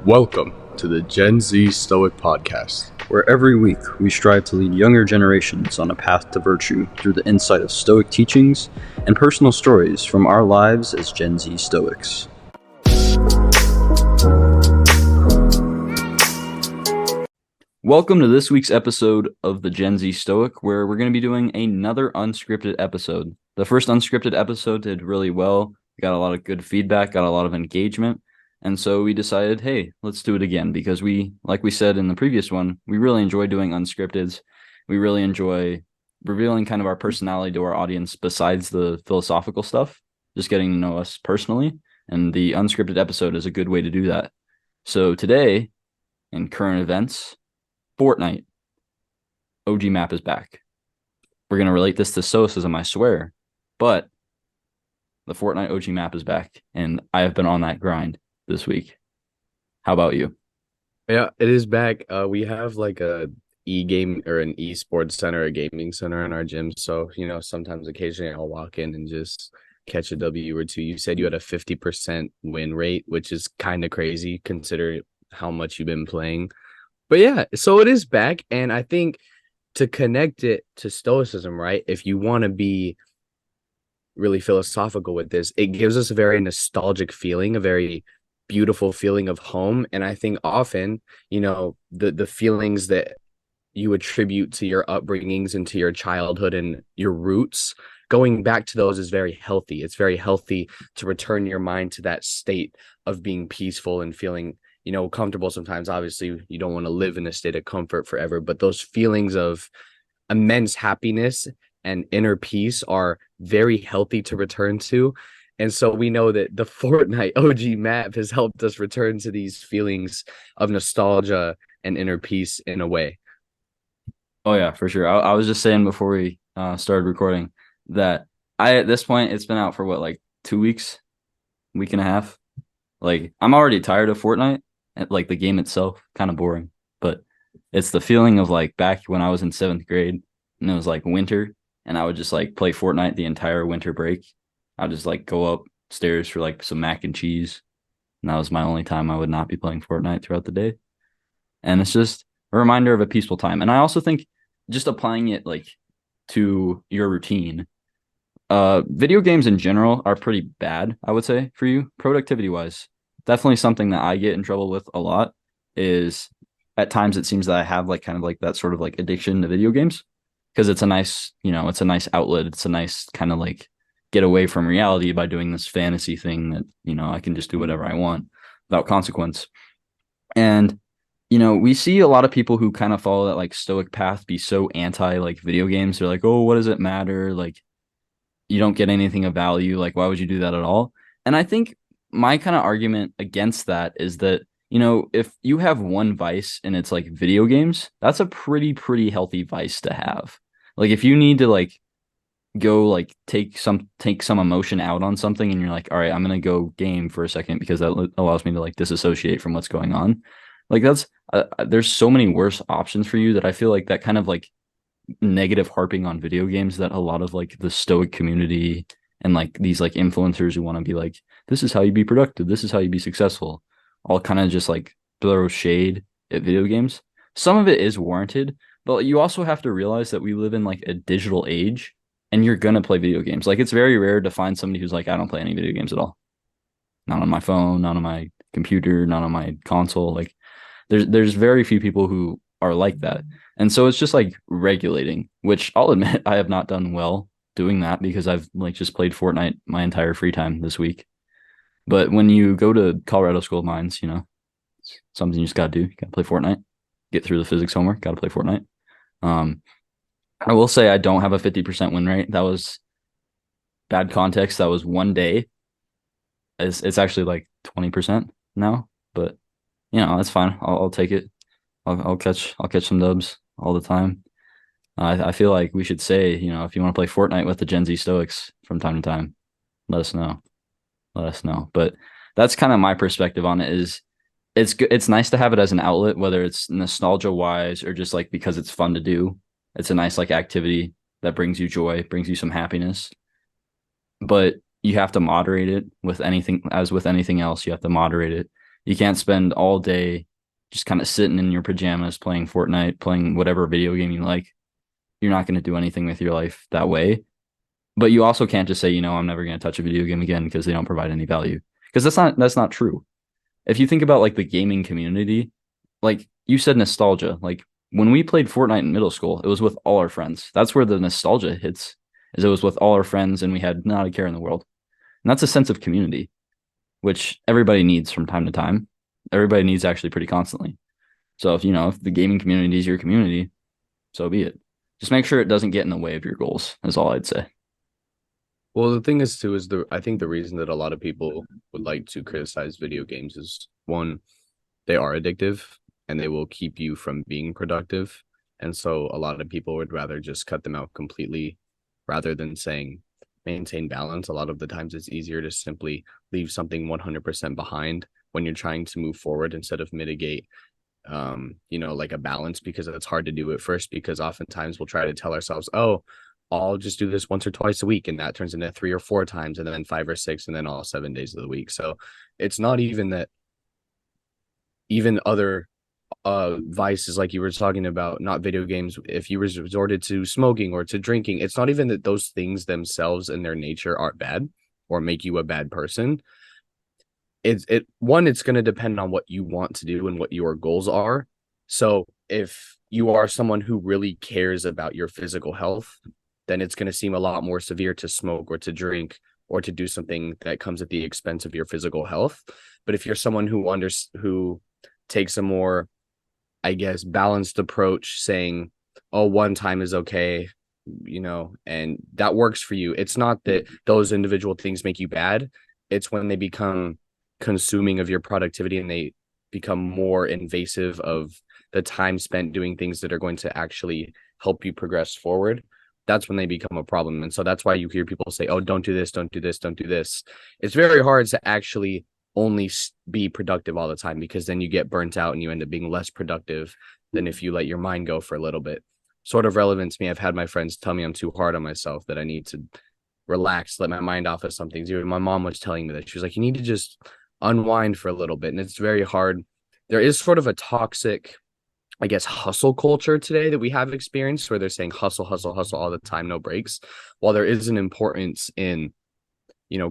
Welcome to the Gen Z Stoic Podcast, where every week we strive to lead younger generations on a path to virtue through the insight of Stoic teachings and personal stories from our lives as Gen Z Stoics. Welcome to this week's episode of the Gen Z Stoic, where we're going to be doing another unscripted episode. The first unscripted episode did really well. We got a lot of good feedback, got a lot of engagement. And so we decided, hey, let's do it again because like we said in the previous one, we really enjoy doing unscripteds. We really enjoy revealing kind of our personality to our audience besides the philosophical stuff, just getting to know us personally. And the unscripted episode is a good way to do that. So today, in current events, Fortnite, OG map is back. We're going to relate this to Stoicism, I swear. But the Fortnite OG map is back, and I have been on that grind this week. How about you? Yeah, it is back. We have like a e-game or an esports center, a gaming center in our gym. So, sometimes occasionally I'll walk in and just catch a W or two. You said you had a 50% win rate, which is kind of crazy considering how much you've been playing. But yeah, so it is back. And I think to connect it to Stoicism, right? If you want to be really philosophical with this, it gives us a very nostalgic feeling, a very beautiful feeling of home. And I think often, the feelings that you attribute to your upbringings and to your childhood and your roots, going back to those is very healthy. It's very healthy to return your mind to that state of being peaceful and feeling, comfortable. Sometimes, obviously, you don't want to live in a state of comfort forever, but those feelings of immense happiness and inner peace are very healthy to return to. And so we know that the Fortnite OG map has helped us return to these feelings of nostalgia and inner peace in a way. Oh, yeah, for sure. I was just saying before we started recording that at this point, it's been out for what, 2 weeks, week and a half. I'm already tired of Fortnite. The game itself, kind of boring. But it's the feeling of back when I was in 7th grade and it was winter and I would just play Fortnite the entire winter break. I'd just go upstairs for some mac and cheese. And that was my only time I would not be playing Fortnite throughout the day. And it's just a reminder of a peaceful time. And I also think just applying it to your routine. Video games in general are pretty bad, I would say, for you, productivity wise. Definitely something that I get in trouble with a lot is at times it seems that I have that sort of addiction to video games because it's a nice, it's a nice outlet. It's a nice kind of get away from reality by doing this fantasy thing that, I can just do whatever I want without consequence. And, we see a lot of people who kind of follow that Stoic path be so anti video games. They're oh, what does it matter? You don't get anything of value. Why would you do that at all? And I think my kind of argument against that is that, if you have one vice and it's video games, that's a pretty healthy vice to have. If you need to go take some emotion out on something and you're all right, I'm gonna go game for a second because that allows me to disassociate from what's going on. That's there's so many worse options for you that I feel that kind of negative harping on video games that a lot of the Stoic community and these influencers who want to be this is how you be productive, this is how you be successful, all kind of just throw shade at video games. Some of it is warranted, but you also have to realize that we live in a digital age. And you're going to play video games. It's very rare to find somebody who's I don't play any video games at all. Not on my phone, not on my computer, not on my console. There's very few people who are like that. And so it's just regulating, which I'll admit I have not done well doing that because I've just played Fortnite my entire free time this week. But when you go to Colorado School of Mines, something you just got to do. You got to play Fortnite, get through the physics homework, got to play Fortnite. I will say I don't have a 50% win rate. That was bad context. That was one day. It's actually 20% now, but that's fine. I'll take it. I'll catch some dubs all the time. I feel like we should say, if you want to play Fortnite with the Gen Z Stoics from time to time, let us know. But that's kind of my perspective on it. Is it's nice to have it as an outlet, whether it's nostalgia wise or just because it's fun to do. It's a nice activity that brings you joy, brings you some happiness. But you have to moderate it with anything, as with anything else, you have to moderate it You can't spend all day just kind of sitting in your pajamas playing Fortnite, playing whatever video game you like. You're not going to do anything with your life that way. But you also can't just say, I'm never going to touch a video game again because they don't provide any value. Because that's not true. If you think about like the gaming community, like you said nostalgia, like when we played Fortnite in middle school, it was with all our friends. That's where the nostalgia hits, is it was with all our friends and we had not a care in the world. And that's a sense of community, which everybody needs from time to time. Everybody needs actually pretty constantly. So if the gaming community is your community, so be it. Just make sure it doesn't get in the way of your goals, is all I'd say. Well, the thing is too is I think the reason that a lot of people would like to criticize video games is one, they are addictive and they will keep you from being productive. And so a lot of people would rather just cut them out completely rather than saying maintain balance. A lot of the times it's easier to simply leave something 100% behind when you're trying to move forward instead of mitigate like a balance, because it's hard to do at first, because oftentimes we'll try to tell ourselves, oh, I'll just do this once or twice a week, and that turns into 3 or 4 times, and then 5 or 6, and then all 7 days of the week. So it's not even that. Even other vices, like you were talking about, not video games, if you resorted to smoking or to drinking, it's not even that those things themselves in their nature are bad or make you a bad person. It's going to depend on what you want to do and what your goals are. So if you are someone who really cares about your physical health, then it's going to seem a lot more severe to smoke or to drink or to do something that comes at the expense of your physical health. But if you're someone who takes a more, I guess, balanced approach, saying, oh, one time is okay, and that works for you. It's not that those individual things make you bad. It's when they become consuming of your productivity and they become more invasive of the time spent doing things that are going to actually help you progress forward. That's when they become a problem. And so that's why you hear people say, oh, don't do this, don't do this, don't do this. It's very hard to actually only be productive all the time, because then you get burnt out and you end up being less productive than if you let your mind go for a little bit. Sort of relevant to me, I've had my friends tell me I'm too hard on myself, that I need to relax, let my mind off of something. My mom was telling me that. She was like, you need to just unwind for a little bit. And it's very hard. There is sort of a toxic, I guess, hustle culture today that we have experienced, where they're saying hustle, hustle, hustle all the time, no breaks. While there is an importance in,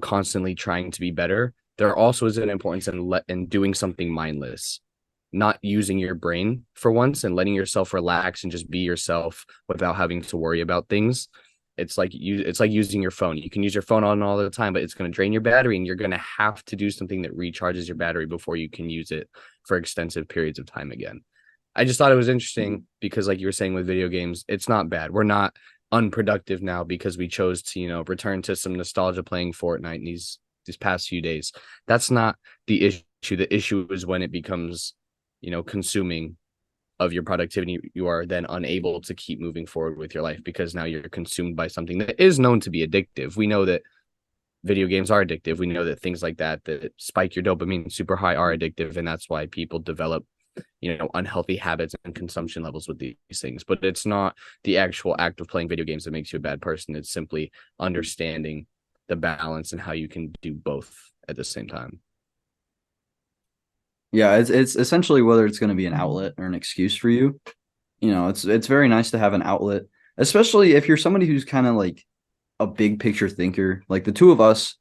constantly trying to be better, there also is an importance in doing something mindless, not using your brain for once and letting yourself relax and just be yourself without having to worry about things. It's like using your phone. You can use your phone on all the time, but it's going to drain your battery, and you're going to have to do something that recharges your battery before you can use it for extensive periods of time again. I just thought it was interesting because, like you were saying with video games, it's not bad. We're not unproductive now because we chose to, return to some nostalgia playing Fortnite in these past few days. That's not the issue. The issue is when it becomes, consuming of your productivity. You are then unable to keep moving forward with your life because now you're consumed by something that is known to be addictive. We know that video games are addictive. We know that things like that spike your dopamine super high are addictive, and that's why people develop unhealthy habits and consumption levels with these things. But it's not the actual act of playing video games that makes you a bad person. It's simply understanding the balance and how you can do both at the same time. Yeah, it's essentially whether it's going to be an outlet or an excuse for you. It's very nice to have an outlet, especially if you're somebody who's kind of like a big picture thinker. Like the two of us,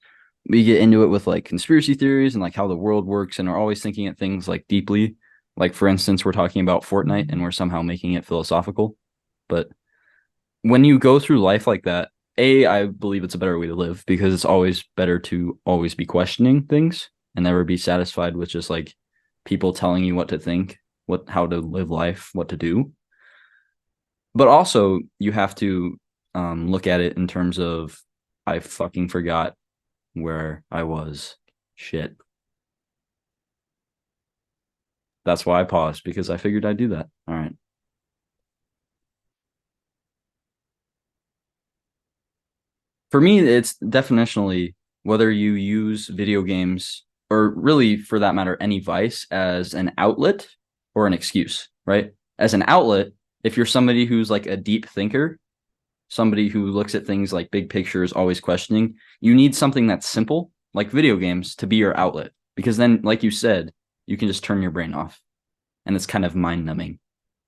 we get into it with like conspiracy theories and like how the world works, and we're always thinking at things like deeply. Like for instance, we're talking about Fortnite and we're somehow making it philosophical. But when you go through life like that, I believe it's a better way to live, because it's always better to always be questioning things and never be satisfied with just like people telling you what to think, how to live life, what to do. But also you have to look at it in terms of, I fucking forgot where I was. Shit. That's why I paused, because I figured I'd do that. All right. For me, it's definitionally whether you use video games, or really for that matter, any vice, as an outlet or an excuse, right? As an outlet, if you're somebody who's like a deep thinker, somebody who looks at things like big pictures, always questioning, you need something that's simple, like video games, to be your outlet. Because then, like you said, you can just turn your brain off. And it's kind of mind numbing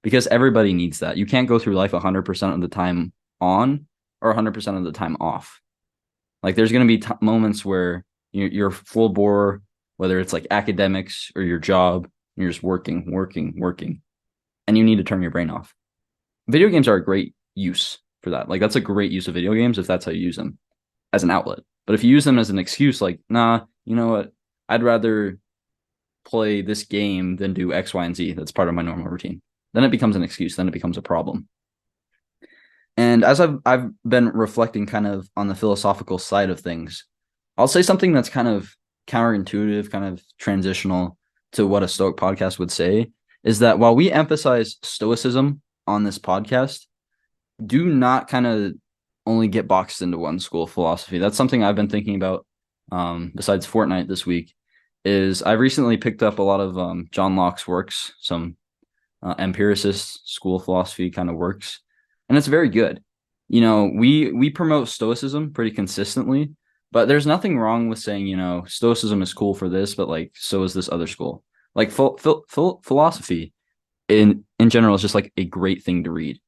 because everybody needs that. You can't go through life 100% of the time on or 100% of the time off. Like there's going to be moments where you're full bore, whether it's like academics or your job, you're just working, and you need to turn your brain off. Video games are a great use for that. Like that's a great use of video games if that's how you use them as an outlet. But if you use them as an excuse, like, nah, you know what? I'd rather play this game than do X, Y, and Z. That's part of my normal routine. Then it becomes an excuse. Then it becomes a problem. And as I've been reflecting kind of on the philosophical side of things, I'll say something that's kind of counterintuitive, kind of transitional to what a Stoic podcast would say, is that while we emphasize Stoicism on this podcast, do not kind of only get boxed into one school of philosophy. That's something I've been thinking about besides Fortnite this week, is I've recently picked up a lot of John Locke's works, some empiricist school of philosophy kind of works, and it's very good. You know, we promote Stoicism pretty consistently, but there's nothing wrong with saying, you know, Stoicism is cool for this, but like so is this other school. Like philosophy in general is just like a great thing to read.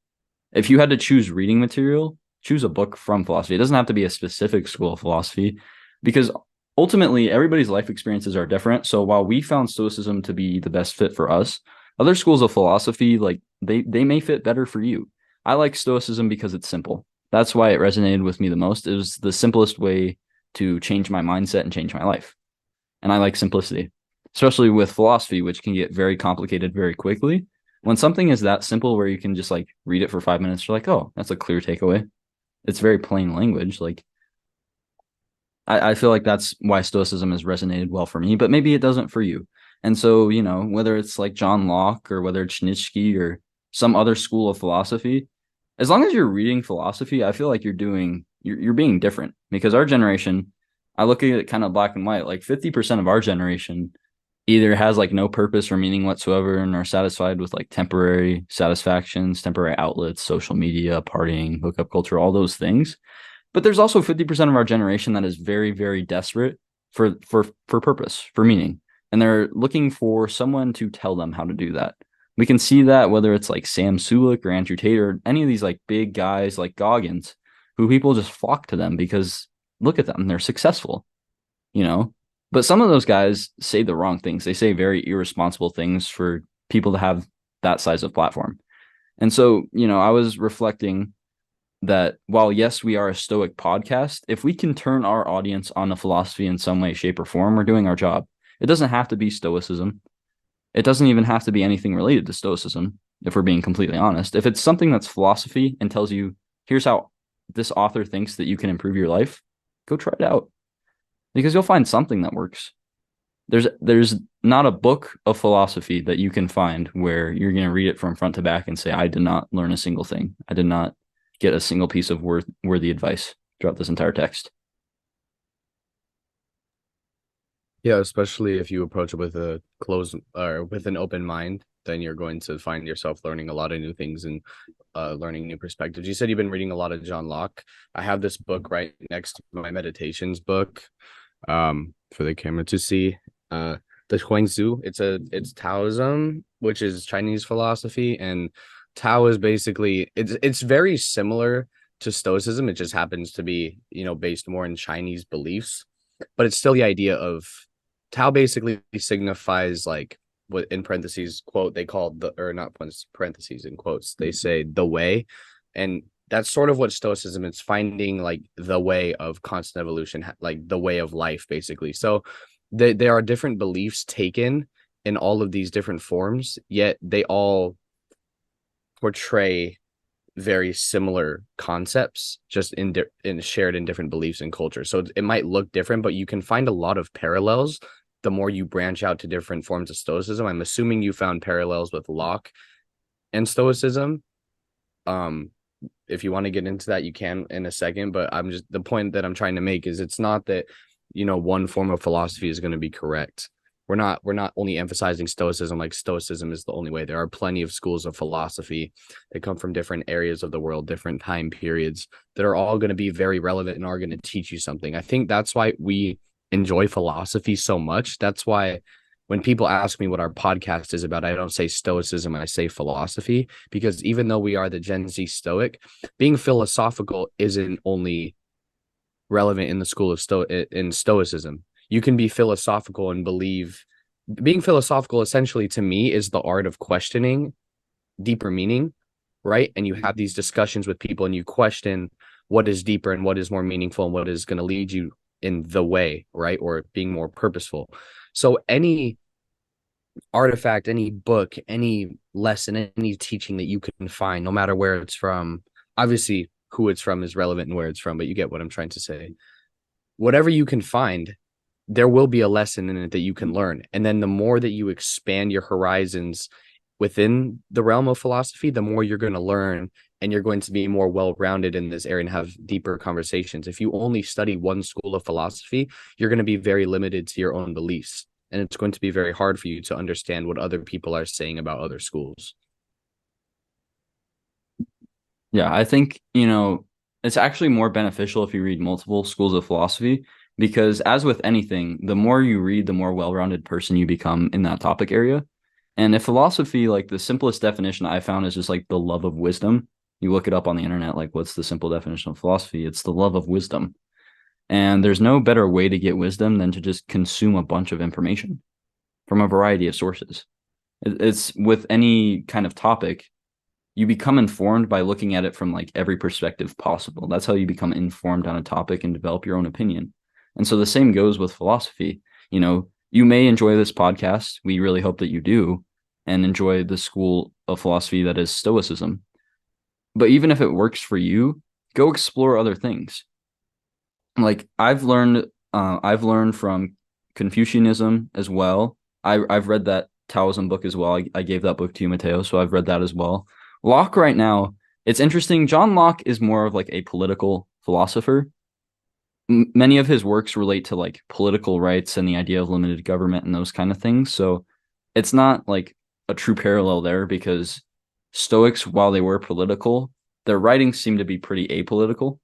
If you had to choose reading material, choose a book from philosophy. It doesn't have to be a specific school of philosophy because ultimately everybody's life experiences are different. So while we found Stoicism to be the best fit for us, other schools of philosophy, like they may fit better for you. I like Stoicism because it's simple. That's why it resonated with me the most. It was the simplest way to change my mindset and change my life. And I like simplicity, especially with philosophy, which can get very complicated very quickly. When something is that simple where you can just like read it for 5 minutes, you're like, oh, that's a clear takeaway. It's very plain language. Like I feel like that's why Stoicism has resonated well for me, but maybe it doesn't for you. And so, you know, whether it's like John Locke or whether it's Nietzsche or some other school of philosophy, as long as you're reading philosophy, I feel like you're being different because our generation, I look at it kind of black and white, like 50% of our generation either has like no purpose or meaning whatsoever and are satisfied with like temporary satisfactions, temporary outlets, social media, partying, hookup culture, all those things. But there's also 50% of our generation that is very, very desperate for purpose, for meaning. And they're looking for someone to tell them how to do that. We can see that whether it's like Sam Sulik or Andrew Tate or any of these like big guys like Goggins, who people just flock to them because look at them, they're successful, you know? But some of those guys say the wrong things. They say very irresponsible things for people to have that size of platform. And so, you know, I was reflecting that while, yes, we are a Stoic podcast, if we can turn our audience on a philosophy in some way, shape, or form, we're doing our job. It doesn't have to be Stoicism. It doesn't even have to be anything related to Stoicism, if we're being completely honest. If it's something that's philosophy and tells you, here's how this author thinks that you can improve your life, go try it out. Because you'll find something that works. There's not a book of philosophy that you can find where you're going to read it from front to back and say, I did not learn a single thing. I did not get a single piece of worthy advice throughout this entire text. Yeah, especially if you approach it with a closed or with an open mind, then you're going to find yourself learning a lot of new things and learning new perspectives. You said you've been reading a lot of John Locke. I have this book right next to my meditations book, for the camera to see. The Huangzu. It's Taoism, which is Chinese philosophy, and Tao is basically it's very similar to Stoicism. It just happens to be, you know, based more in Chinese beliefs, but it's still the idea of Tao basically signifies like what in parentheses quote they call the or not parentheses in quotes they say the way, and that's sort of what Stoicism is, finding like the way of constant evolution, like the way of life basically. So there are different beliefs taken in all of these different forms, yet they all portray very similar concepts, just in shared in different beliefs and cultures. So it might look different, but you can find a lot of parallels the more you branch out to different forms of Stoicism. I'm assuming you found parallels with Locke and Stoicism. If you want to get into that, you can in a second, but the point that I'm trying to make is it's not that, you know, one form of philosophy is going to be correct. We're not only emphasizing Stoicism like Stoicism is the only way. There are plenty of schools of philosophy that come from different areas of the world, different time periods, that are all going to be very relevant and are going to teach you something. I think that's why we enjoy philosophy so much. That's why when people ask me what our podcast is about, I don't say stoicism, I say philosophy, because even though we are the Gen Z Stoic, being philosophical isn't only relevant in the school of in stoicism. You can be philosophical and believe being philosophical essentially to me is the art of questioning deeper meaning, right? And you have these discussions with people and you question what is deeper and what is more meaningful and what is going to lead you in the way, right? Or being more purposeful. So any artifact, any book, any lesson, any teaching that you can find, no matter where it's from, obviously who it's from is relevant and where it's from, but you get what I'm trying to say. Whatever you can find, there will be a lesson in it that you can learn. And then the more that you expand your horizons within the realm of philosophy, the more you're going to learn and you're going to be more well-rounded in this area and have deeper conversations. If you only study one school of philosophy, you're going to be very limited to your own beliefs. And it's going to be very hard for you to understand what other people are saying about other schools. Yeah, I think, it's actually more beneficial if you read multiple schools of philosophy because as with anything, the more you read, the more well-rounded person you become in that topic area. And if philosophy, like the simplest definition I found is just like the love of wisdom. You look it up on the internet, like what's the simple definition of philosophy? It's the love of wisdom. And there's no better way to get wisdom than to just consume a bunch of information from a variety of sources. It's with any kind of topic, you become informed by looking at it from like every perspective possible. That's how you become informed on a topic and develop your own opinion. And so the same goes with philosophy. You may enjoy this podcast. We really hope that you do and enjoy the school of philosophy that is Stoicism. But even if it works for you, go explore other things. Like I've learned from Confucianism as well. I've read that Taoism book as well. I gave that book to you, Mateo, so I've read that as well. Locke right now, it's interesting. John Locke is more of like a political philosopher. Many of his works relate to like political rights and the idea of limited government and those kind of things. So it's not like a true parallel there because Stoics, while they were political, their writings seem to be pretty apolitical.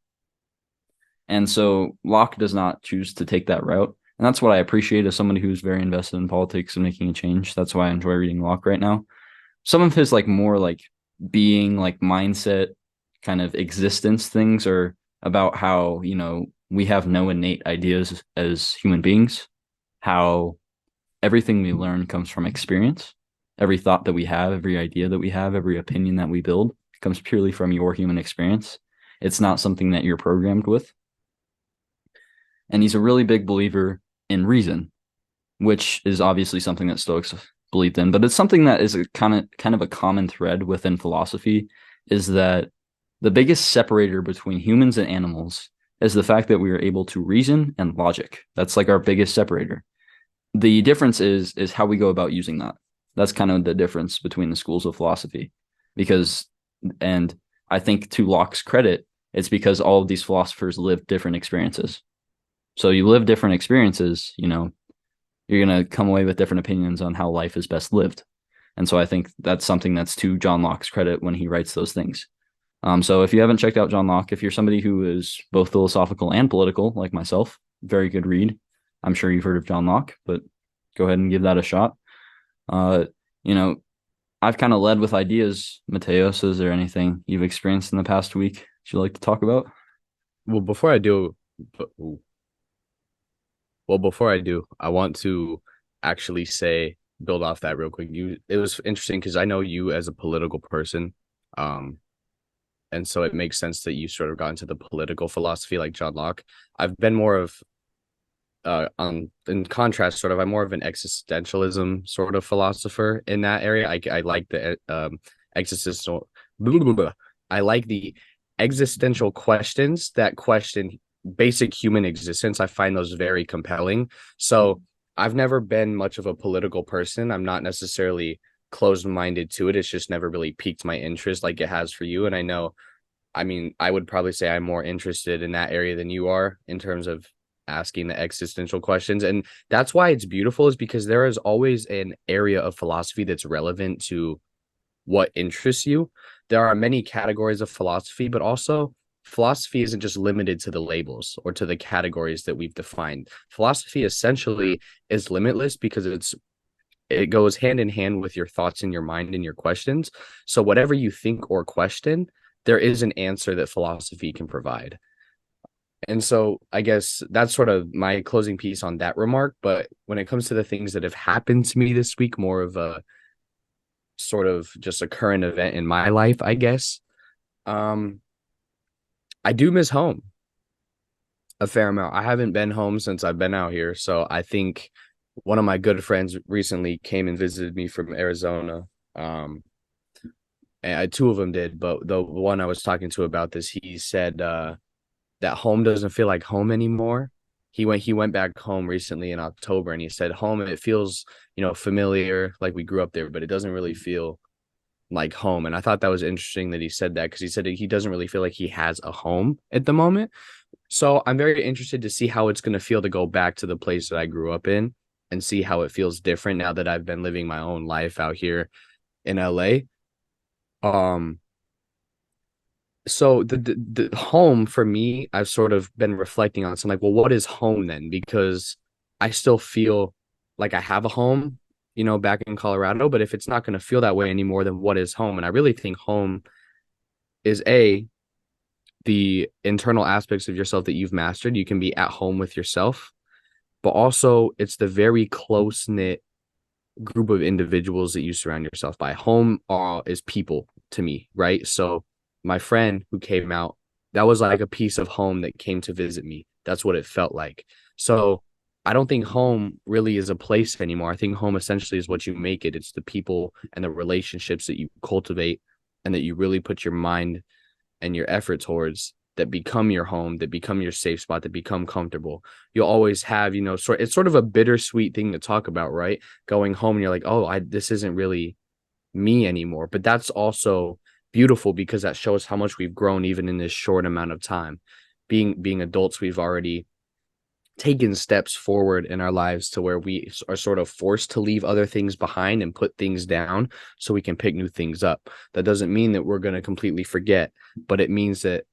And so Locke does not choose to take that route. And that's what I appreciate as somebody who's very invested in politics and making a change. That's why I enjoy reading Locke right now. Some of his like more like being like mindset kind of existence things are about how, we have no innate ideas as human beings, how everything we learn comes from experience. Every thought that we have, every idea that we have, every opinion that we build comes purely from your human experience. It's not something that you're programmed with. And he's a really big believer in reason, which is obviously something that Stoics believed in, but it's something that is a kind of a common thread within philosophy is that the biggest separator between humans and animals is the fact that we are able to reason and logic. That's like our biggest separator. The difference is how we go about using that. That's kind of the difference between the schools of philosophy. And I think to Locke's credit, it's because all of these philosophers lived different experiences. So you live different experiences, you're going to come away with different opinions on how life is best lived. And so I think that's something that's to John Locke's credit when he writes those things. So if you haven't checked out John Locke, if you're somebody who is both philosophical and political, like myself, very good read. I'm sure you've heard of John Locke, but go ahead and give that a shot. I've kind of led with ideas, Mateo. So is there anything you've experienced in the past week that you'd like to talk about? Well, before I do, I want to actually build off that real quick. It was interesting because I know you as a political person. And so it makes sense that you sort of got into the political philosophy like John Locke. I've been more of in contrast, sort of, I'm more of an existentialism sort of philosopher in that area. I like the existential blah, blah, blah. I like the existential questions that question basic human existence. I find those very compelling. So I've never been much of a political person. I'm not necessarily closed-minded to it. It's just never really piqued my interest like it has for you. And I would probably say I'm more interested in that area than you are in terms of asking the existential questions. And that's why it's beautiful, is because there is always an area of philosophy that's relevant to what interests you. There are many categories of philosophy, but also philosophy isn't just limited to the labels or to the categories that we've defined. Philosophy essentially is limitless because it goes hand in hand with your thoughts in your mind and your questions. So whatever you think or question, there is an answer that philosophy can provide. And so I guess that's sort of my closing piece on that remark. But when it comes to the things that have happened to me this week, more of a sort of just a current event in my life, I guess. Um, I do miss home a fair amount. I haven't been home since I've been out here. So I think one of my good friends recently came and visited me from Arizona. Um, and two of them did, but the one I was talking to about this, he said that home doesn't feel like home anymore. He went back home recently in October, and he said home, it feels, familiar, like we grew up there, but it doesn't really feel like home. And I thought that was interesting that he said that, because he said that he doesn't really feel like he has a home at the moment. So I'm very interested to see how it's going to feel to go back to the place that I grew up in and see how it feels different now that I've been living my own life out here in LA. Um, so the home for me, I've sort of been reflecting on. So I'm like, well, what is home then? Because I still feel like I have a home, back in Colorado. But if it's not going to feel that way anymore, then what is home? And I really think home is the internal aspects of yourself that you've mastered. You can be at home with yourself, but also it's the very close knit group of individuals that you surround yourself by. Home is people to me, right? So my friend who came out, that was like a piece of home that came to visit me. That's what it felt like. So I don't think home really is a place anymore. I think home essentially is what you make it. It's the people and the relationships that you cultivate and that you really put your mind and your effort towards, that become your home, that become your safe spot, that become comfortable. You'll always have, it's sort of a bittersweet thing to talk about, right? Going home and you're like, oh, this isn't really me anymore. But that's also beautiful, because that shows how much we've grown even in this short amount of time. Being adults, we've already taken steps forward in our lives to where we are sort of forced to leave other things behind and put things down so we can pick new things up. That doesn't mean that we're going to completely forget, but it means that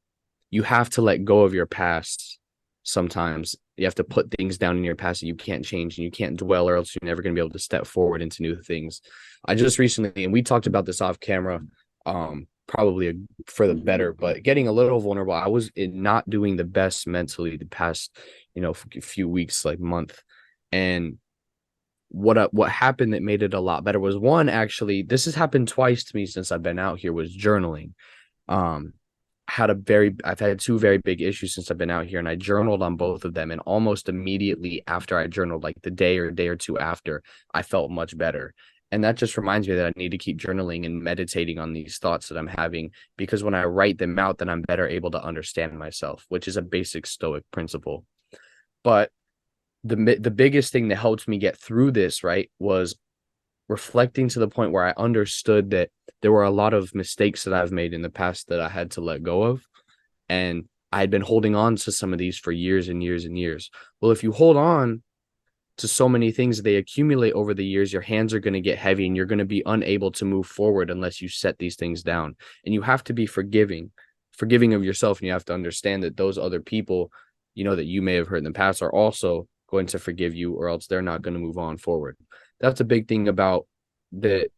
you have to let go of your past. Sometimes you have to put things down in your past that you can't change, and you can't dwell, or else you're never going to be able to step forward into new things. I just recently, and we talked about this off camera, probably for the better, but getting a little vulnerable. I was not doing the best mentally the past, few weeks, like month. And what happened that made it a lot better was, one, actually, this has happened twice to me since I've been out here, was journaling. um I've had two very big issues since I've been out here, and I journaled on both of them. And almost immediately after I journaled, like the day or two after, I felt much better. And that just reminds me that I need to keep journaling and meditating on these thoughts that I'm having, because when I write them out, then I'm better able to understand myself, which is a basic Stoic principle. But the biggest thing that helped me get through this, right, was reflecting to the point where I understood that there were a lot of mistakes that I've made in the past that I had to let go of. And I had been holding on to some of these for years and years and years. Well, if you hold on to so many things, they accumulate over the years, your hands are going to get heavy and you're going to be unable to move forward unless you set these things down. And you have to be forgiving of yourself. And you have to understand that those other people, that you may have hurt in the past, are also going to forgive you, or else they're not going to move on forward. That's a big thing about that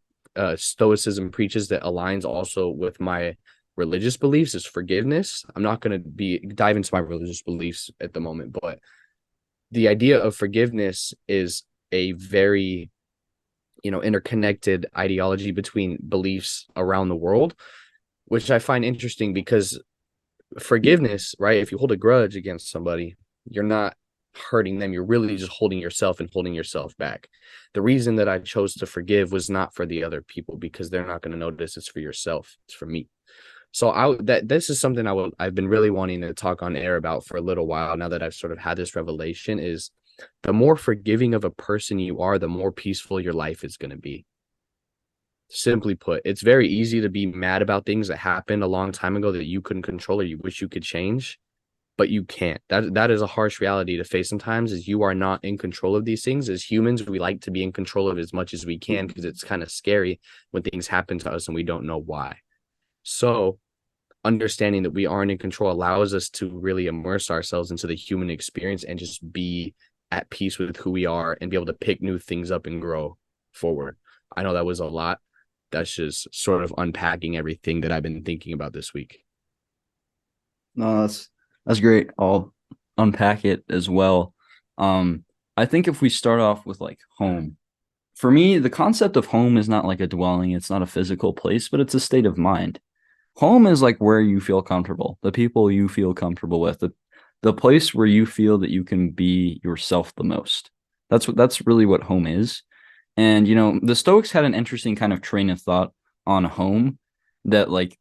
Stoicism preaches, that aligns also with my religious beliefs, is forgiveness. I'm not going to dive into my religious beliefs at the moment, but the idea of forgiveness is a very, interconnected ideology between beliefs around the world, which I find interesting, because forgiveness, right? If you hold a grudge against somebody, you're not hurting them. You're really just holding yourself and holding yourself back. The reason that I chose to forgive was not for the other people, because they're not going to notice. It's for yourself. It's for me. So this is something I've been really wanting to talk on air about for a little while now that I've sort of had this revelation, is the more forgiving of a person you are, the more peaceful your life is going to be. Simply put, it's very easy to be mad about things that happened a long time ago that you couldn't control or you wish you could change, but you can't. That is a harsh reality to face sometimes, is you are not in control of these things. As humans, we like to be in control of as much as we can, because it's kind of scary when things happen to us and we don't know why. So understanding that we aren't in control allows us to really immerse ourselves into the human experience and just be at peace with who we are and be able to pick new things up and grow. forward. I know that was a lot. That's just sort of unpacking everything that I've been thinking about this week. No, that's great. I'll unpack it as well. I think if we start off with like home, for me, the concept of home is not like a dwelling, it's not a physical place, but it's a state of mind. Home is like where you feel comfortable, the people you feel comfortable with, the place where you feel that you can be yourself the most. That's really what home is. And the Stoics had an interesting kind of train of thought on home that like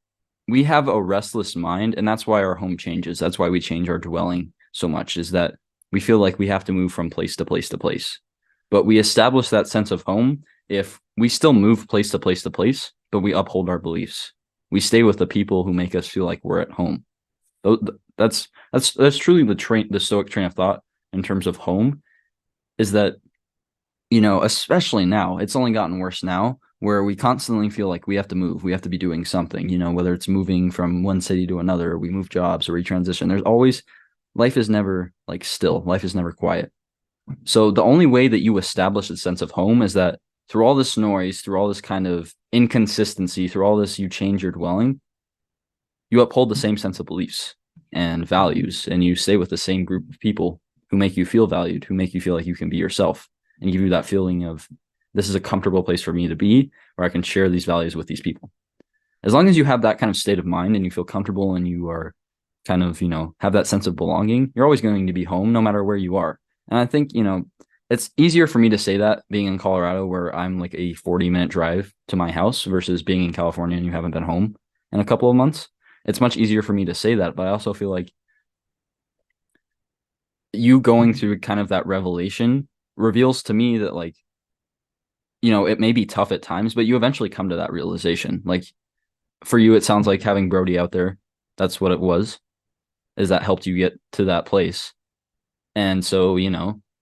we have a restless mind, and that's why our home changes. That's why we change our dwelling so much, is that we feel like we have to move from place to place to place. But we establish that sense of home if we still move place to place to place, but we uphold our beliefs. We stay with the people who make us feel like we're at home. That's truly the Stoic train of thought in terms of home, is that especially now, it's only gotten worse now, where we constantly feel like we have to move, we have to be doing something, whether it's moving from one city to another, we move jobs or we transition. Life is never like still, life is never quiet. So the only way that you establish a sense of home is that through all this noise, through all this kind of inconsistency, through all this, you change your dwelling, you uphold the same sense of beliefs and values, and you stay with the same group of people who make you feel valued, who make you feel like you can be yourself, and give you that feeling of this is a comfortable place for me to be, where I can share these values with these people. As long as you have that kind of state of mind and you feel comfortable and you are kind of, have that sense of belonging, you're always going to be home no matter where you are. And I think, it's easier for me to say that being in Colorado, where I'm like a 40-minute drive to my house, versus being in California and you haven't been home in a couple of months. It's much easier for me to say that, but I also feel like you going through kind of that revelation reveals to me that like, it may be tough at times, but you eventually come to that realization. Like for you, it sounds like having Brody out there, that's what it was, is that helped you get to that place. And so,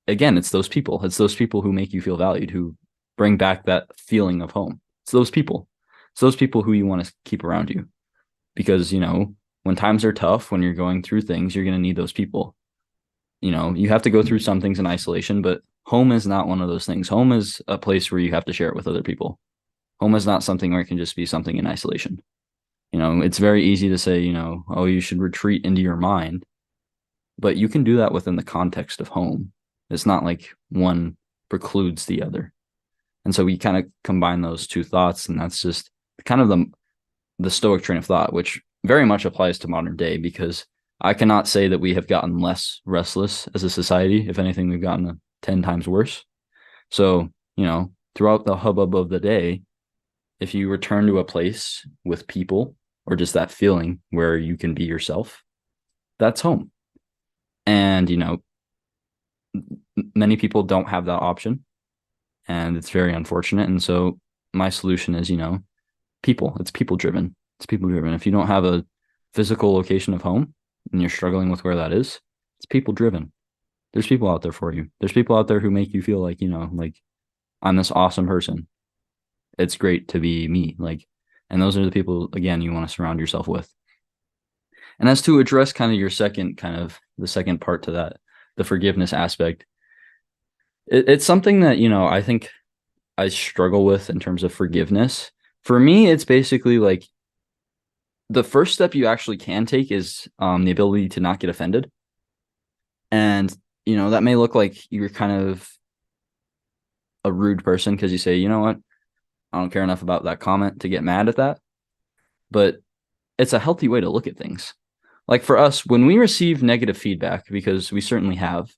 again, it's those people. It's those people who make you feel valued, who bring back that feeling of home. It's those people. It's those people who you want to keep around you. Because, when times are tough, when you're going through things, you're going to need those people. You have to go through some things in isolation, but home is not one of those things. Home is a place where you have to share it with other people. Home is not something where it can just be something in isolation. It's very easy to say, oh, you should retreat into your mind, but you can do that within the context of home. It's not like one precludes the other. And so we kind of combine those two thoughts, and that's just kind of the Stoic train of thought, which very much applies to modern day, because I cannot say that we have gotten less restless as a society. If anything, we've gotten 10 times worse. So, throughout the hubbub of the day, if you return to a place with people, or just that feeling where you can be yourself, that's home. And, many people don't have that option, and it's very unfortunate. And so my solution is, people. It's people driven. It's people driven. If you don't have a physical location of home and you're struggling with where that is, it's people driven. There's people out there for you. There's people out there who make you feel like, like I'm this awesome person. It's great to be me. And those are the people, again, you want to surround yourself with. And as to address kind of the second part to that, the forgiveness aspect, it's something that, I think I struggle with in terms of forgiveness. For me, it's basically like the first step you actually can take is the ability to not get offended. And, that may look like you're kind of a rude person because you say, you know what, I don't care enough about that comment to get mad at that. But it's a healthy way to look at things. Like for us, when we receive negative feedback, because we certainly have,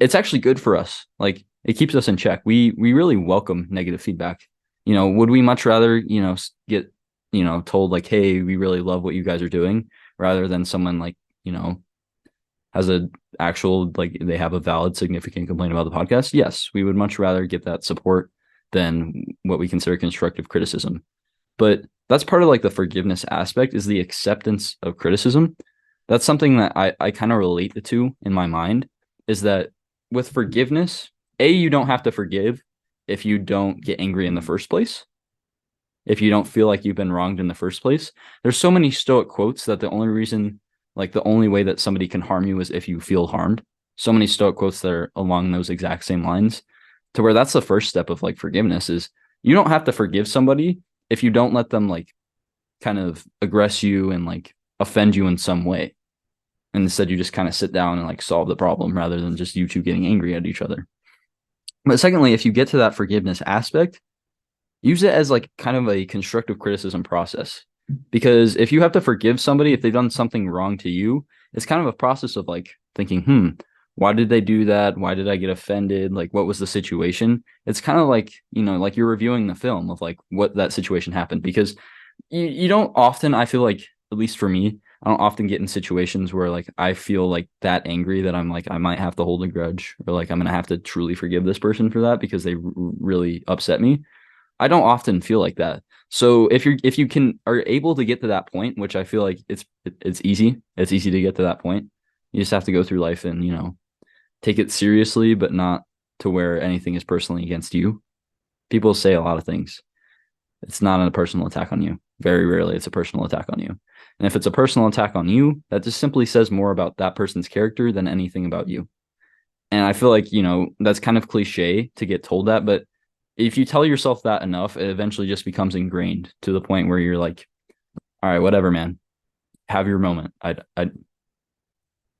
it's actually good for us. Like it keeps us in check. We really welcome negative feedback. Would we much rather, get, told like, hey, we really love what you guys are doing, rather than someone like, has a actual, like they have a valid, significant complaint about the podcast? Yes, we would much rather get that support than what we consider constructive criticism. But that's part of like the forgiveness aspect, is the acceptance of criticism. That's something that I kind of relate the two in my mind, is that with forgiveness, you don't have to forgive if you don't get angry in the first place. If you don't feel like you've been wronged in the first place. There's so many Stoic quotes that the only way that somebody can harm you is if you feel harmed. So many Stoic quotes that are along those exact same lines. to where that's the first step of like forgiveness is you don't have to forgive somebody if you don't let them like kind of aggress you and like offend you in some way. And instead, you just kind of sit down and like solve the problem rather than just you two getting angry at each other. But secondly, if you get to that forgiveness aspect, use it as like kind of a constructive criticism process. Because if you have to forgive somebody, if they've done something wrong to you, it's kind of a process of like thinking, why did they do that? Why did I get offended? Like, what was the situation? It's kind of like, like you're reviewing the film of like what that situation happened because you don't often, I feel like, at least for me, I don't often get in situations where like I feel like that angry that I'm like I might have to hold a grudge or like I'm gonna have to truly forgive this person for that because they really upset me. I don't often feel like that. So if you can are able to get to that point, which I feel like it's easy. It's easy to get to that point. You just have to go through life and, take it seriously, but not to where anything is personally against you. People say a lot of things. It's not a personal attack on you. Very rarely it's a personal attack on you. And if it's a personal attack on you, that just simply says more about that person's character than anything about you. And I feel like, that's kind of cliche to get told that, but if you tell yourself that enough, it eventually just becomes ingrained to the point where you're like, all right, whatever, man, have your moment.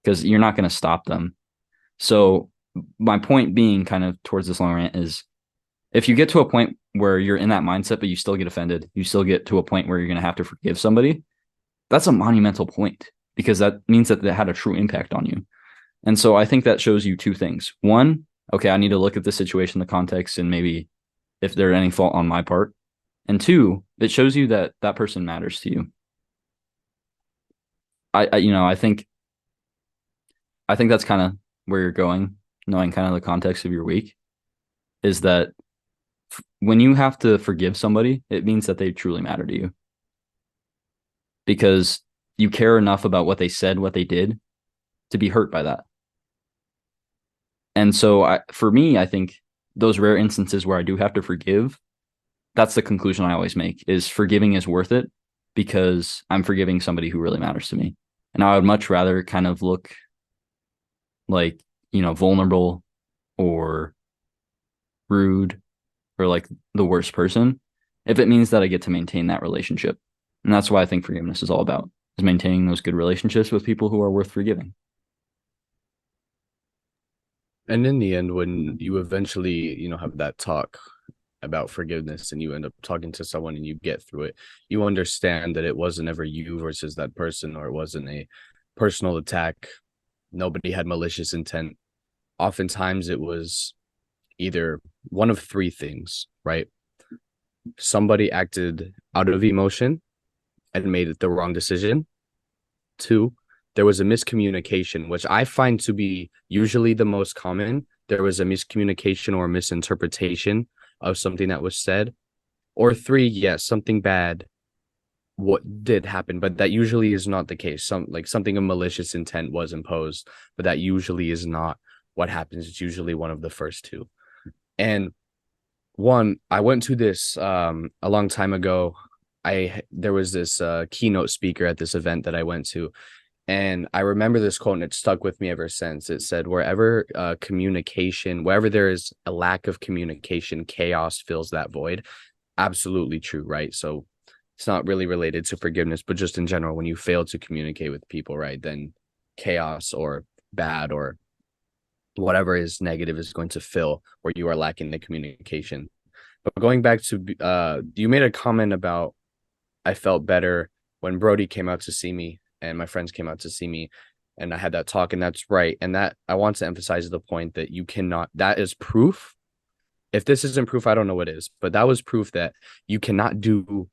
Because you're not going to stop them. So my point being kind of towards this long rant is if you get to a point where you're in that mindset, but you still get offended, you still get to a point where you're going to have to forgive somebody, that's a monumental point because that means that they had a true impact on you. And so I think that shows you two things. One, okay, I need to look at the situation, the context, and maybe if there's any fault on my part. And two, it shows you that that person matters to you. I think that's kind of where you're going, knowing kind of the context of your week, is that when you have to forgive somebody, it means that they truly matter to you because you care enough about what they said, what they did to be hurt by that. And so for me, I think those rare instances where I do have to forgive, that's the conclusion I always make is forgiving is worth it because I'm forgiving somebody who really matters to me. And I would much rather kind of look like, vulnerable or rude or like the worst person if it means that I get to maintain that relationship. And that's why I think forgiveness is all about, is maintaining those good relationships with people who are worth forgiving. And in the end, when you eventually, have that talk about forgiveness and you end up talking to someone and you get through it, you understand that it wasn't ever you versus that person, or it wasn't a personal attack. Nobody had malicious intent. Oftentimes it was either one of three things, right? Somebody acted out of emotion and made the wrong decision. Two, there was a miscommunication, which I find to be usually the most common. There was a miscommunication or misinterpretation of something that was said. Or three, yes, something bad what did happen, but that usually is not the case. Something of malicious intent was imposed, but that usually is not what happens. It's usually one of the first two. And I went to this a long time ago. There was this keynote speaker at this event that I went to, and I remember this quote and it stuck with me ever since. It said, wherever there is a lack of communication, chaos fills that void. Absolutely true, right? So it's not really related to forgiveness, but just in general, when you fail to communicate with people, right, then chaos or bad or whatever is negative is going to fill where you are lacking the communication. But going back to, you made a comment about I felt better when Brody came out to see me and my friends came out to see me and I had that talk, and that's right. And that I want to emphasize the point that that is proof. If this isn't proof, I don't know what is, but that was proof that you cannot go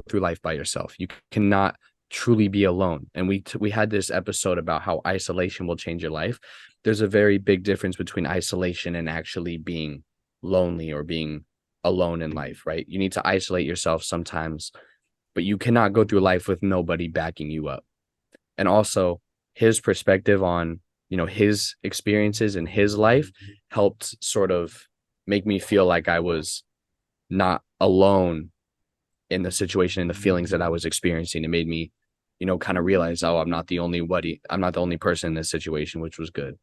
through life by yourself. You cannot truly be alone. And we had this episode about how isolation will change your life. There's a very big difference between isolation and actually being lonely or being alone in life, right? You need to isolate yourself sometimes, but you cannot go through life with nobody backing you up. And also his perspective on, his experiences in his life helped sort of make me feel like I was not alone in the situation and the feelings that I was experiencing. It made me, kind of realize, oh, I'm not the only person in this situation, which was good.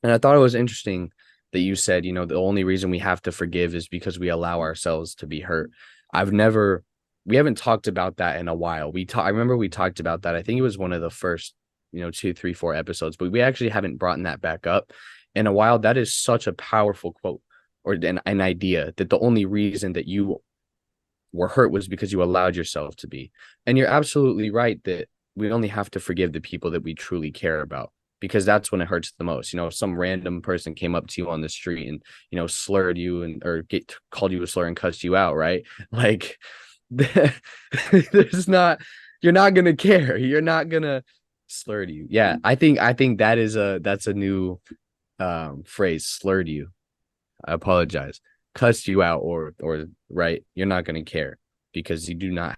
And I thought it was interesting that you said, the only reason we have to forgive is because we allow ourselves to be hurt. I've never, we haven't talked about that in a while. I remember we talked about that. I think it was one of the first, 2, 3, 4 episodes, but we actually haven't brought that back up in a while. That is such a powerful quote or an idea that the only reason that you were hurt was because you allowed yourself to be. And you're absolutely right that we only have to forgive the people that we truly care about, because that's when it hurts the most. If some random person came up to you on the street and, slurred you or called you a slur and cussed you out, right? Like there's not, you're not going to care. You're not going to slur you. Yeah. I think that's a new phrase, slurred you. I apologize. Cussed you out or right, you're not going to care because you do not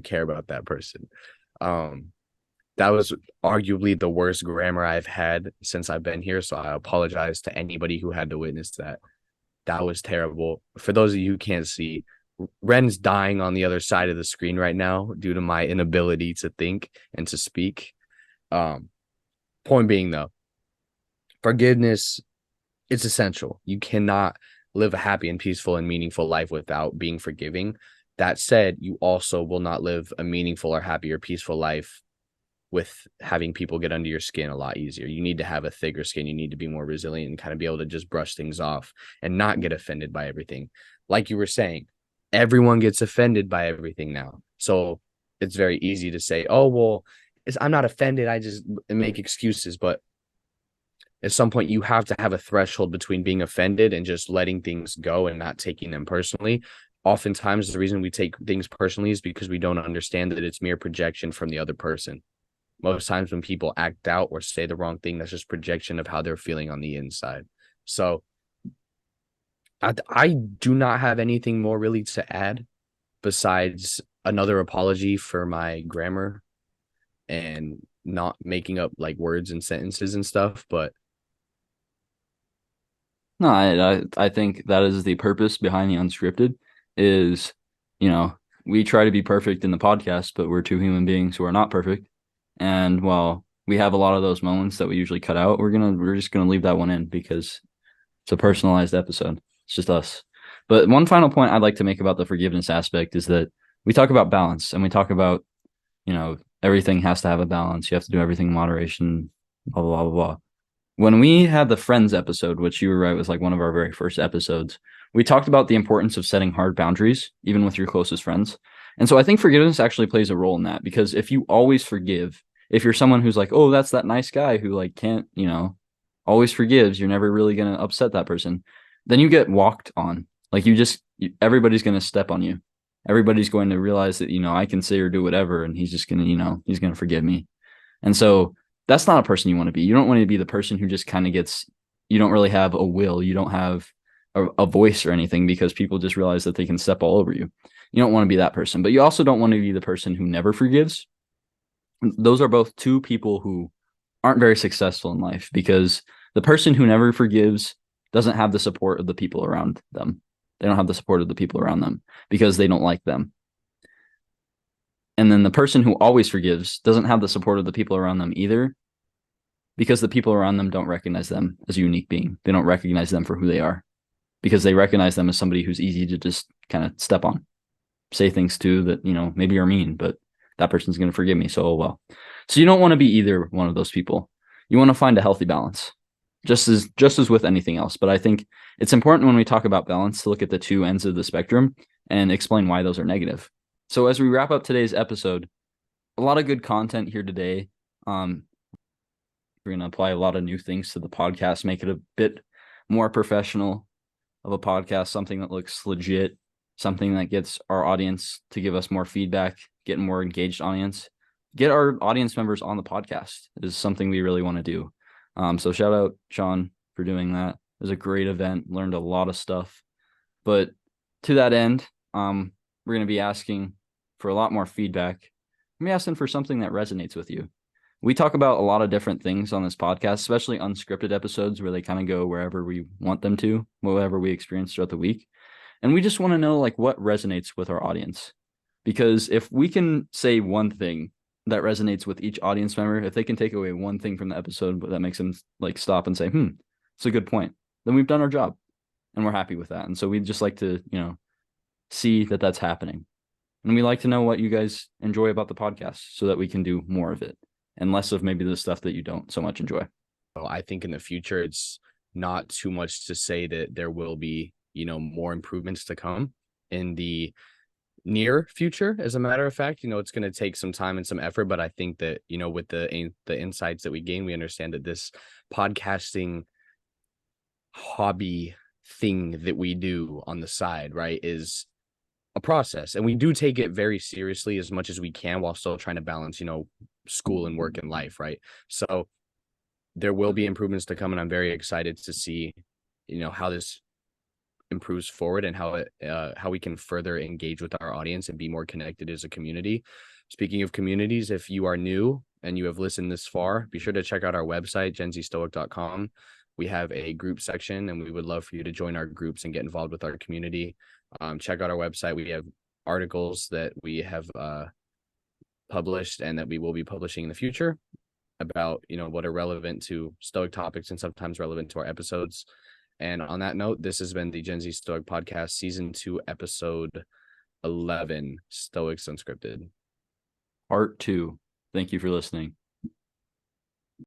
care about that person. Um that was arguably the worst grammar I've had since I've been here, so I apologize to anybody who had to witness that. That was terrible. For those of you who can't see, Ren's dying on the other side of the screen right now due to my inability to think and to speak. Um Point being though, forgiveness, it's essential. You cannot live a happy and peaceful and meaningful life without being forgiving. That said, you also will not live a meaningful or happy or peaceful life with having people get under your skin a lot easier. You need to have a thicker skin. You need to be more resilient and kind of be able to just brush things off and not get offended by everything. Like you were saying, everyone gets offended by everything now. So it's very easy to say, oh, well, I'm not offended. I just make excuses. But at some point you have to have a threshold between being offended and just letting things go and not taking them personally. Oftentimes the reason we take things personally is because we don't understand that it's mere projection from the other person. Most times when people act out or say the wrong thing, that's just projection of how they're feeling on the inside. So I do not have anything more really to add besides another apology for my grammar and not making up like words and sentences and stuff. But No, I think that is the purpose behind the unscripted is, we try to be perfect in the podcast, but we're two human beings who are not perfect. And while we have a lot of those moments that we usually cut out, we're just gonna leave that one in because it's a personalized episode. It's just us. But one final point I'd like to make about the forgiveness aspect is that we talk about balance and we talk about, everything has to have a balance. You have to do everything in moderation, blah, blah, blah, blah. When we had the Friends episode, which you were right was like one of our very first episodes, we talked about the importance of setting hard boundaries, even with your closest friends. And so I think forgiveness actually plays a role in that, because if you always forgive, if you're someone who's like, oh, that's that nice guy who like can't, always forgives, you're never really going to upset that person, then you get walked on. Like everybody's going to step on you. Everybody's going to realize that, I can say or do whatever, and he's just going to, he's going to forgive me. And so that's not a person you want to be. You don't want to be the person who just kind of you don't really have a will. You don't have a voice or anything because people just realize that they can step all over you. You don't want to be that person, but you also don't want to be the person who never forgives. Those are both two people who aren't very successful in life, because the person who never forgives doesn't have the support of the people around them. They don't have the support of the people around them because they don't like them. And then the person who always forgives doesn't have the support of the people around them either, because the people around them don't recognize them as a unique being. They don't recognize them for who they are, because they recognize them as somebody who's easy to just kind of step on, say things to that, maybe are mean, but that person's going to forgive me. So, oh, well. So you don't want to be either one of those people. You want to find a healthy balance, just as with anything else. But I think it's important when we talk about balance to look at the two ends of the spectrum and explain why those are negative. So as we wrap up today's episode, a lot of good content here today. We're going to apply a lot of new things to the podcast, make it a bit more professional of a podcast, something that looks legit, something that gets our audience to give us more feedback, get a more engaged audience, get our audience members on the podcast is something we really want to do. So shout out Sean for doing that. It was a great event, learned a lot of stuff. But to that end, we're going to be asking for a lot more feedback. I'm going to be asking for something that resonates with you. We talk about a lot of different things on this podcast, especially unscripted episodes where they kind of go wherever we want them to, whatever we experience throughout the week. And we just want to know like what resonates with our audience. Because if we can say one thing that resonates with each audience member, if they can take away one thing from the episode that makes them like stop and say, it's a good point. then we've done our job and we're happy with that. And so we'd just like to, see that that's happening. And we like to know what you guys enjoy about the podcast so that we can do more of it and less of maybe the stuff that you don't so much enjoy. I think in the future, it's not too much to say that there will be, more improvements to come in the near future. As a matter of fact, it's going to take some time and some effort, but I think that, with the insights that we gain, we understand that this podcasting hobby thing that we do on the side, right, is a process, and we do take it very seriously as much as we can while still trying to balance, school and work and life, right? So there will be improvements to come, and I'm very excited to see, how this improves forward and how we can further engage with our audience and be more connected as a community. Speaking of communities, if you are new and you have listened this far, be sure to check out our website, genzstoic.com. We have a group section, and we would love for you to join our groups and get involved with our community. Check out our website. We have articles that we have published and that we will be publishing in the future about, what are relevant to Stoic topics and sometimes relevant to our episodes. And on that note, this has been the Gen Z Stoic Podcast, Season 2, Episode 11, Stoics Unscripted. Part 2. Thank you for listening.